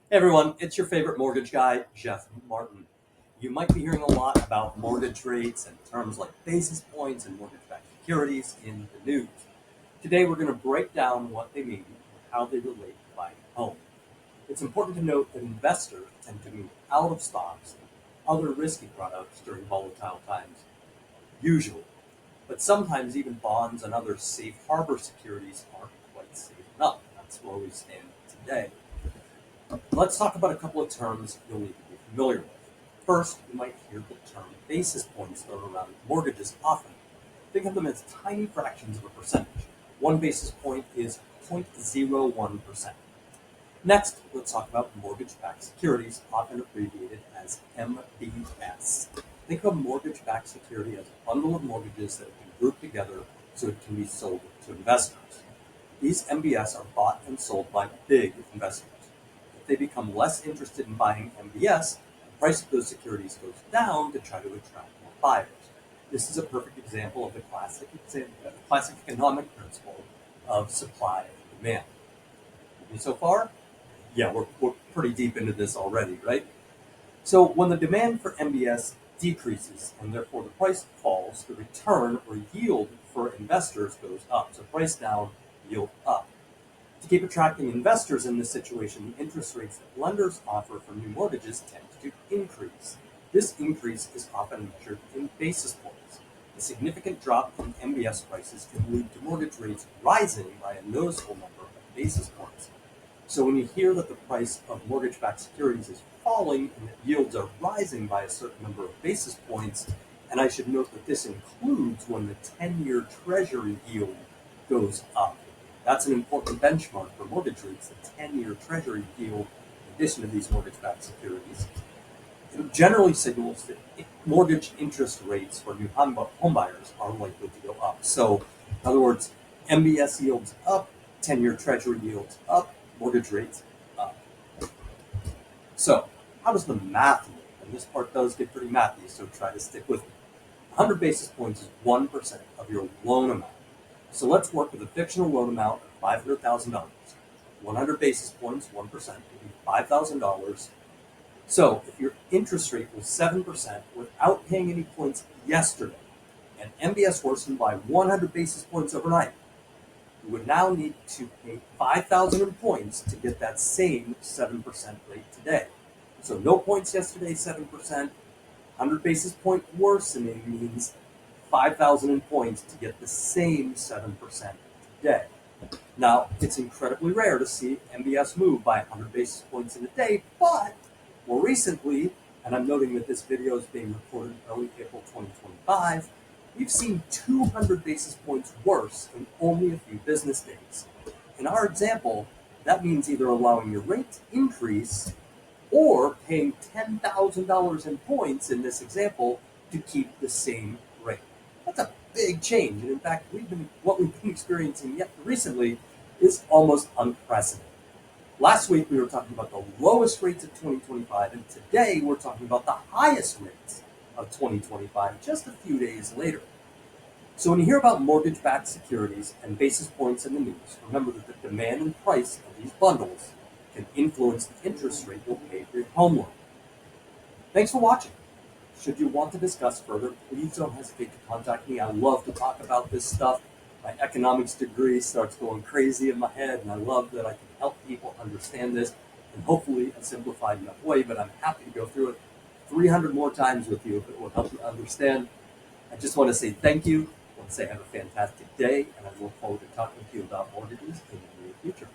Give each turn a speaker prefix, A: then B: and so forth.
A: Hey everyone, it's your favorite mortgage guy, Jeff Martin. You might be hearing a lot about mortgage rates and terms like basis points and mortgage-backed securities in the news. Today we're going to break down what they mean and how they relate to buying a home. It's important to note that investors tend to move out of stocks and other risky products during volatile times, usually. But sometimes even bonds and other safe harbor securities aren't quite safe enough. That's where we stand today. Let's talk about a couple of terms you'll need to be familiar with. First, you might hear the term basis points thrown around mortgages often. Think of them as tiny fractions of a percentage. One basis point is 0.01%. Next, let's talk about mortgage-backed securities, often abbreviated as MBS. Think of a mortgage-backed security as a bundle of mortgages that have been grouped together so it can be sold to investors. These MBS are bought and sold by big investors. If they become less interested in buying MBS, the price of those securities goes down to try to attract more buyers. This is a perfect example of the classic economic principle of supply and demand. With me so far? Yeah, we're pretty deep into this already, right? So when the demand for MBS decreases and therefore the price falls, the return or yield for investors goes up. So price down, yield up. To keep attracting investors in this situation, the interest rates that lenders offer for new mortgages tend to increase. This increase is often measured in basis points. A significant drop in MBS prices can lead to mortgage rates rising by a noticeable number of basis points. So when you hear that the price of mortgage-backed securities is falling and that yields are rising by a certain number of basis points, and I should note that this includes when the 10-year Treasury yield goes up. That's an important benchmark for mortgage rates, the 10-year Treasury yield, in addition to these mortgage-backed securities. It generally signals that mortgage interest rates for new home buyers are likely to go up. So, in other words, MBS yields up, 10-year Treasury yields up, mortgage rates up. So, how does the math work? And this part does get pretty mathy, so try to stick with me. 100 basis points is 1% of your loan amount. So let's work with a fictional loan amount of $500,000. 100 basis points, 1%, would be $5,000. So if your interest rate was 7% without paying any points yesterday, and MBS worsened by 100 basis points overnight, you would now need to pay 5,000 in points to get that same 7% rate today. So no points yesterday, 7%. 100 basis point worsening means 5,000 in points to get the same 7% today. Now, it's incredibly rare to see MBS move by 100 basis points in a day, but more recently, and I'm noting that this video is being recorded early April 2025, we've seen 200 basis points worse in only a few business days. In our example, that means either allowing your rate to increase or paying $10,000 in points in this example to keep the same rate. That's a big change, and in fact, what we've been experiencing yet recently is almost unprecedented. Last week we were talking about the lowest rates of 2025, and today we're talking about the highest rates of 2025, just a few days later. So when you hear about mortgage-backed securities and basis points in the news, remember that the demand and price of these bundles can influence the interest rate you'll pay for your home loan. Thanks for watching. Should you want to discuss further, please don't hesitate to contact me. I love to talk about this stuff. My economics degree starts going crazy in my head, and I love that I can help people understand this in hopefully a simplified enough way, but I'm happy to go through it 300 more times with you if it will help you understand. I just want to say thank you. I want to say have a fantastic day, and I look forward to talking to you about mortgages in the near future.